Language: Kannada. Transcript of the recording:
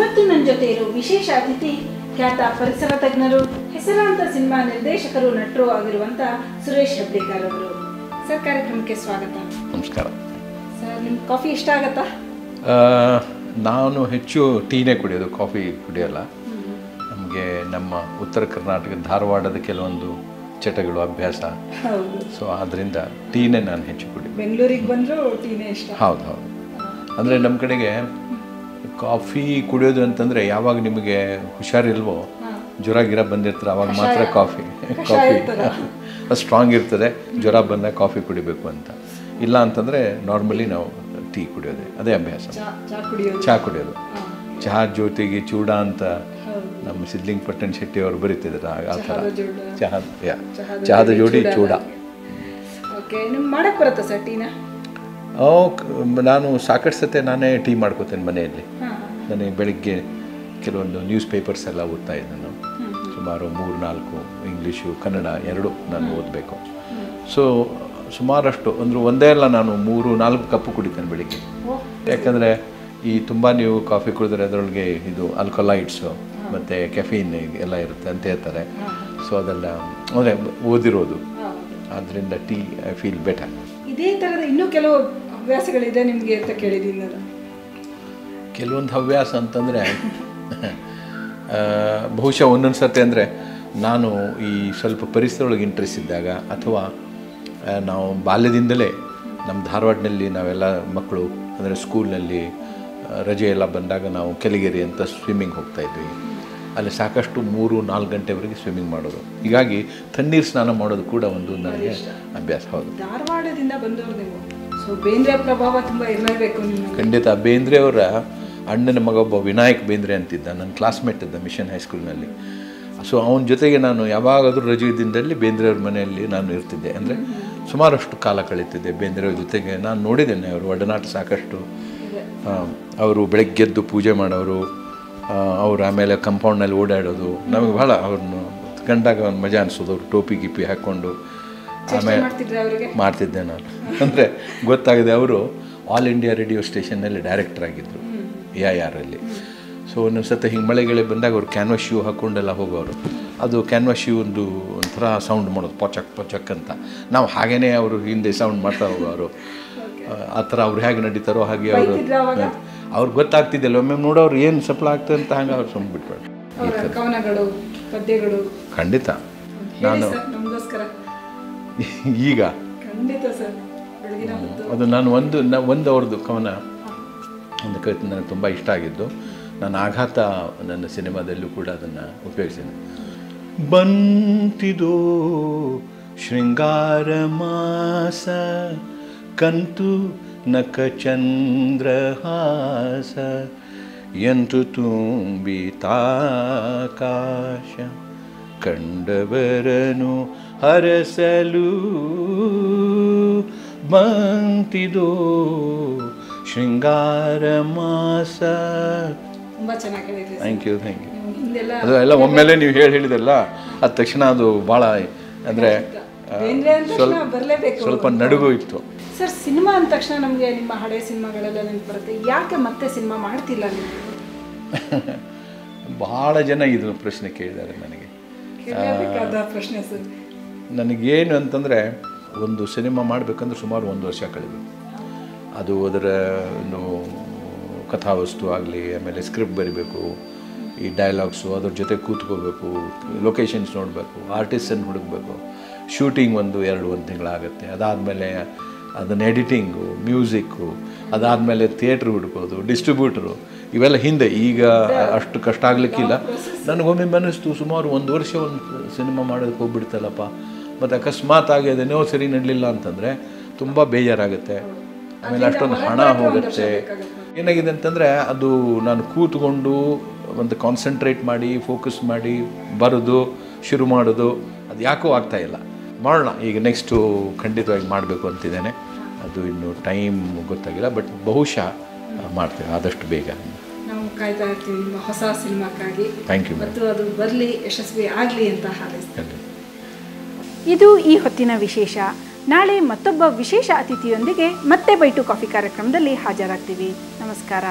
ಇವತ್ತು ನನ್ನ ಜೊತೆ ಇರೋ ವಿಶೇಷ ಅತಿಥಿ ಖ್ಯಾತ ಪರಿಸರ ತಜ್ಞರು, ಹೆಸರಾಂತ ಸಿನಿಮಾ ನಿರ್ದೇಶಕರು, ನಟರು ಆಗಿರುವಂತ ಸುರೇಶ್ ಹೆಬ್ಳೇಕರ್ ಅವರು. ಸರ್, ಕಾರ್ಯಕ್ರಮಕ್ಕೆ ಸ್ವಾಗತ. ನಮಸ್ಕಾರ ಸರ್. ನಿಮ್ಗೆ ಕಾಫಿ ಇಷ್ಟ ಆಗತ್ತಾ? ನಾನು ಹೆಚ್ಚು ಟೀನೇ ಕುಡಿಯೋದು, ಕಾಫಿ ಕುಡಿಯೋಲ್ಲ. ನಮಗೆ ನಮ್ಮ ಉತ್ತರ ಕರ್ನಾಟಕ ಧಾರವಾಡದ ಕೆಲವೊಂದು ಚಟಗಳು ಅಭ್ಯಾಸ, ಸೊ ಆದ್ದರಿಂದ ಟೀನೇ ನಾನು ಹೆಚ್ಚು ಕುಡಿಯೋದು. ಬೆಂಗಳೂರಿಗೆ ಬಂದರೂ ಟೀನೇ ಇಷ್ಟ? ಹೌದು ಹೌದು. ಅಂದರೆ ನಮ್ಮ ಕಡೆಗೆ ಕಾಫಿ ಕುಡಿಯೋದು ಅಂತಂದರೆ ಯಾವಾಗ ನಿಮಗೆ ಹುಷಾರಿಲ್ವೋ, ಜ್ವರ ಗಿರ ಬಂದಿರ್ತಾರೆ ಅವಾಗ ಮಾತ್ರ ಕಾಫಿ ಸ್ಟ್ರಾಂಗ್ ಇರ್ತದೆ, ಜ್ವರ ಬಂದಾಗ ಕಾಫಿ ಕುಡಿಬೇಕು ಅಂತ. ಇಲ್ಲ ಅಂತಂದರೆ ನಾರ್ಮಲಿ ನಾವು ಟೀ ಕುಡಿಯೋದೆ, ಅದೇ ಅಭ್ಯಾಸ. ಚಹಾ ಕುಡಿಯೋದು, ಚಹಾ ಜೊತೆಗೆ ಚೂಡ ಅಂತ ನಮ್ಮ ಸಿದ್ಲಿಂಗ್ ಪಟ್ಟಣ ಶೆಟ್ಟಿ ಅವರು ಬರೀತಿದ್ರು ಆ ಥರ. ಚಹಾದ ಜೋಡಿ ಚೂಡ. ಮಾಡಕ್ಕೆ ಬರುತ್ತಾ ಸರ್ ಟೀನ? ನಾನು ಸಾಕಷ್ಟು ಸತೆ ನಾನೇ ಟೀ ಮಾಡ್ಕೋತೇನೆ ಮನೆಯಲ್ಲಿ. ನನಗೆ ಬೆಳಿಗ್ಗೆ ಕೆಲವೊಂದು ನ್ಯೂಸ್ ಪೇಪರ್ಸ್ ಎಲ್ಲ ಓದ್ತಾ ಇದ್ದೆ ನಾನು. ಸುಮಾರು 3-4 ಇಂಗ್ಲೀಷು ಕನ್ನಡ ಎರಡೂ ನಾನು ಓದಬೇಕು. ಸೊ ಸುಮಾರಷ್ಟು ಅಂದರೆ ಒಂದೇ ಅಲ್ಲ, ನಾನು 3-4 ಕಪ್ಪು ಕುಡಿತೇನೆ ಬೆಳಿಗ್ಗೆ. ಯಾಕಂದರೆ ಈ ತುಂಬ ನೀವು ಕಾಫಿ ಕುಡಿದ್ರೆ ಅದರೊಳಗೆ ಇದು ಆಲ್ಕಲಾಯ್ಡ್ಸು ಮತ್ತು ಕೆಫೀನ್ ಎಲ್ಲ ಇರುತ್ತೆ ಅಂತ ಹೇಳ್ತಾರೆ. ಸೊ ಅದೆಲ್ಲ ಅಂದರೆ ಓದಿರೋದು, ಆದ್ದರಿಂದ ಟೀ ಐ ಫೀಲ್ ಬೆಟರ್. ಇದೇ ಥರದ ಇನ್ನೂ ಕೆಲವು ಹವ್ಯಾಸಗಳಿದೆ ನಿಮಗೆ ಅಂತ ಕೇಳಿದ್ದೀನಿ ನಾನು. ಕೆಲವೊಂದು ಹವ್ಯಾಸ ಅಂತಂದರೆ ಬಹುಶಃ ಒಂದೊಂದು ಸರ್ತಿ ಅಂದರೆ ನಾನು ಈ ಸ್ವಲ್ಪ ಪರಿಸರದೊಳಗೆ ಇಂಟ್ರೆಸ್ಟ್ ಇದ್ದಾಗ, ಅಥವಾ ನಾವು ಬಾಲ್ಯದಿಂದಲೇ ನಮ್ಮ ಧಾರವಾಡನಲ್ಲಿ ನಾವೆಲ್ಲ ಮಕ್ಕಳು ಅಂದರೆ ಸ್ಕೂಲ್ನಲ್ಲಿ ರಜೆ ಎಲ್ಲ ಬಂದಾಗ ನಾವು ಕೆಲಿಗೆರೆ ಅಂತ ಸ್ವಿಮ್ಮಿಂಗ್ ಹೋಗ್ತಾಯಿದ್ವಿ. ಅಲ್ಲಿ ಸಾಕಷ್ಟು 3-4 ಗಂಟೆವರೆಗೆ ಸ್ವಿಮ್ಮಿಂಗ್ ಮಾಡೋದು. ಹೀಗಾಗಿ ತಣ್ಣೀರು ಸ್ನಾನ ಮಾಡೋದು ಕೂಡ ಒಂದು ನನಗೆ ಅಭ್ಯಾಸ. ಹೌದು. ಧಾರವಾಡದಿಂದ ಬಂದವರು ನೀವು, ಸೊ ಬೇಂದ್ರೆ ಪ್ರಭಾವ ತುಂಬ ಇರಲೇಬೇಕು. ಖಂಡಿತ. ಬೇಂದ್ರೆ ಅವರ ಅಣ್ಣನ ಮಗ ಒಬ್ಬ ವಿನಾಯಕ್ ಬೇಂದ್ರೆ ಅಂತಿದ್ದ, ನನ್ನ ಕ್ಲಾಸ್ಮೇಟ್ ಇದ್ದ ಮಿಷನ್ ಹೈಸ್ಕೂಲ್ನಲ್ಲಿ. ಸೊ ಅವನ ಜೊತೆಗೆ ನಾನು ಯಾವಾಗಾದರೂ ರಜೆ ದಿನದಲ್ಲಿ ಬೇಂದ್ರೆಯವ್ರ ಮನೆಯಲ್ಲಿ ನಾನು ಇರ್ತಿದ್ದೆ. ಅಂದರೆ ಸುಮಾರಷ್ಟು ಕಾಲ ಕಳೀತಿದ್ದೆ ಬೇಂದ್ರೆಯವ್ರ ಜೊತೆಗೆ. ನಾನು ನೋಡಿದ್ದೇನೆ ಅವರು ಒಡನಾಟ ಸಾಕಷ್ಟು. ಅವರು ಬೆಳಗ್ಗೆದ್ದು ಪೂಜೆ ಮಾಡೋರು, ಅವರು ಆಮೇಲೆ ಕಂಪೌಂಡ್ನಲ್ಲಿ ಓಡಾಡೋದು ನಮಗೆ ಭಾಳ ಅವ್ರನ್ನ ಕಂಡಾಗ ಒಂದು ಮಜಾ ಅನಿಸೋದು. ಅವರು ಟೋಪಿ ಗಿಪಿ ಹಾಕ್ಕೊಂಡು ಆಮೇಲೆ ಮಾಡ್ತಿದ್ದೆ ನಾನು. ಅಂದರೆ ಗೊತ್ತಾಗಿದೆ, ಅವರು ಆಲ್ ಇಂಡಿಯಾ ರೇಡಿಯೋ ಸ್ಟೇಷನ್ನಲ್ಲಿ ಡೈರೆಕ್ಟರ್ ಆಗಿದ್ದರು AIR ಅಲ್ಲಿ. ಸೊ ಒಂದೊಂದು ಸತಿ ಹಿಂಗೆ ಮಳೆಗಳೇ ಬಂದಾಗ ಅವ್ರು ಕ್ಯಾನ್ವಾಸ್ ಶೂ ಹಾಕ್ಕೊಂಡೆಲ್ಲ ಹೋಗೋರು. ಅದು ಕ್ಯಾನ್ವಾಸ್ ಶೂ ಒಂಥರ ಸೌಂಡ್ ಮಾಡೋದು, ಪೊಚಕ್ ಪೊಚಕ್ ಅಂತ. ನಾವು ಹಾಗೇ ಅವರು ಹಿಂದೆ ಸೌಂಡ್ ಮಾಡ್ತಾ ಹೋಗೋರು. ಆ ಥರ ಅವ್ರು ಹೇಗೆ ನಡೀತಾರೋ ಹಾಗೆ ಅವರು ಅವ್ರಿಗೆ ಗೊತ್ತಾಗ್ತಿದ್ದಿಲ್ಲ. ಒಮ್ಮೆ ನೋಡೋರು ಏನು ಸಫಲ ಆಗ್ತದೆ ಅಂತ ಹಂಗೆ ಅವ್ರು ಸುಮ್ಮನೆ ಬಿಟ್ಬಿಟ್ಟು. ಖಂಡಿತ. ನಾನು ಈಗ ಅದು ನಾನು ಒಂದು ಅವ್ರದ್ದು ಕವನ, ಒಂದು ಕವಿತೆ ನನಗೆ ತುಂಬ ಇಷ್ಟ ಆಗಿದ್ದು. ನಾನು ಆಘಾತ ನನ್ನ ಸಿನಿಮಾದಲ್ಲೂ ಕೂಡ ಅದನ್ನು ಉಪಯೋಗಿಸಿದೆ. ಬಂತಿದೋ ಶೃಂಗಾರ ಮಾಸ, ಕಂತು ನಖಚಂದ್ರಹಾಸ, ಎಂತು ತುಂಬಿತಾಕಾಶ, ಕಂಡವರನು ಹರಸಲು ಬಂತಿದೋ ಶೃಂಗಾರ ಮಾಸ. ತುಂಬ ಚೆನ್ನಾಗಿ ಹೇಳಿದ್ರಿ. Thank you. ಅದು ಎಲ್ಲ ಒಮ್ಮೆಲೆ ನೀವು ಹೇಳಿದೆಲ್ಲ ಅದ ತಕ್ಷಣ ಅದು ಭಾಳ ಅಂದರೆ ಸ್ವಲ್ಪ ನಡುಗು ಇತ್ತು. ಸರ್, ಸಿನಿಮಾ ಅಂದ ತಕ್ಷಣ ನಮಗೆ ನಿಮ್ಮ ಹಳೆ ಸಿನಿಮಾಗಳೆಲ್ಲ ನೆನಪು ಬರುತ್ತೆ. ಯಾಕೆ ಮತ್ತೆ ಸಿನಿಮಾ ಮಾಡ್ತಿಲ್ಲ ನೀವು? ಭಾಳ ಜನ ಇದು ಪ್ರಶ್ನೆ ಕೇಳಿದ್ದಾರೆ ನನಗೆ. ಪ್ರಶ್ನೆ ಸರ್, ನನಗೇನು ಅಂತಂದರೆ, ಒಂದು ಸಿನಿಮಾ ಮಾಡಬೇಕಂದ್ರೆ ಸುಮಾರು 1 ವರ್ಷ ಕಳಿಬೇಕು. ಅದು ಅದರ ಕಥಾವಸ್ತು ಆಗಲಿ, ಆಮೇಲೆ ಸ್ಕ್ರಿಪ್ಟ್ ಬರಿಬೇಕು, ಈ ಡೈಲಾಗ್ಸು ಅದ್ರ ಜೊತೆ ಕೂತ್ಕೋಬೇಕು, ಲೊಕೇಶನ್ಸ್ ನೋಡಬೇಕು, ಆರ್ಟಿಸ್ಟನ್ನು ಹುಡುಕಬೇಕು, ಶೂಟಿಂಗ್ 1-2 ತಿಂಗಳಾಗುತ್ತೆ. ಅದಾದಮೇಲೆ ಅದನ್ನು ಎಡಿಟಿಂಗು, ಮ್ಯೂಸಿಕ್ಕು, ಅದಾದಮೇಲೆ ಥಿಯೇಟ್ರ್ ಹುಡುಕೋದು, ಡಿಸ್ಟ್ರಿಬ್ಯೂಟ್ರು, ಇವೆಲ್ಲ ಹಿಂದೆ. ಈಗ ಅಷ್ಟು ಕಷ್ಟ ಆಗಲಿಕ್ಕಿಲ್ಲ. ನನಗೊಮ್ಮೆ ಅನ್ನಿಸ್ತು, ಸುಮಾರು 1 ವರ್ಷ ಒಂದು ಸಿನಿಮಾ ಮಾಡೋದಕ್ಕೆ ಹೋಗ್ಬಿಡ್ತಲ್ಲಪ್ಪ. ಮತ್ತು ಅಕಸ್ಮಾತ್ ಆಗಿ ಅದೇನೋ ಸರಿ ನಡಲಿಲ್ಲ ಅಂತಂದರೆ ತುಂಬ ಬೇಜಾರಾಗುತ್ತೆ. ಆಮೇಲೆ ಅಷ್ಟೊಂದು ಹಣ ಹೋಗುತ್ತೆ. ಏನಾಗಿದೆ ಅಂತಂದರೆ, ಅದು ನಾನು ಕೂತ್ಕೊಂಡು ಒಂದು ಕಾನ್ಸಂಟ್ರೇಟ್ ಮಾಡಿ ಫೋಕಸ್ ಮಾಡಿ ಬರೋದು ಶುರು ಮಾಡೋದು ಅದು ಯಾಕೋ ಆಗ್ತಾಯಿಲ್ಲ. ಮಾಡೋಣ, ಈಗ ನೆಕ್ಸ್ಟು ಖಂಡಿತವಾಗಿ ಮಾಡಬೇಕು ಅಂತಿದ್ದೇನೆ. ಅದು ಇನ್ನು ಟೈಮ್ ಗೊತ್ತಾಗಿಲ್ಲ, ಬಟ್ ಬಹುಶಃ ಮಾಡ್ತೇವೆ ಆದಷ್ಟು ಬೇಗ. ನಾವು ಕಾಯ್ತಾ ಇರ್ತೀವಿ ನಿಮ್ಮ ಹೊಸ ಸಿನಿಮಾಕ್ಕಾಗಿ. Thank you. ಮತ್ತು ಅದು ಬರಲಿ, ಯಶಸ್ವಿ ಆಗಲಿ ಅಂತ ಹಾರೈಸ್ತೀನಿ. ಇದು ಈ ಹೊತ್ತಿನ ವಿಶೇಷ. ನಾಳೆ ಮತ್ತೊಬ್ಬ ವಿಶೇಷ ಅತಿಥಿಯೊಂದಿಗೆ ಮತ್ತೆ ಬೈಟು ಕಾಫಿ ಕಾರ್ಯಕ್ರಮದಲ್ಲಿ ಹಾಜರಾಗ್ತೀವಿ. ನಮಸ್ಕಾರ.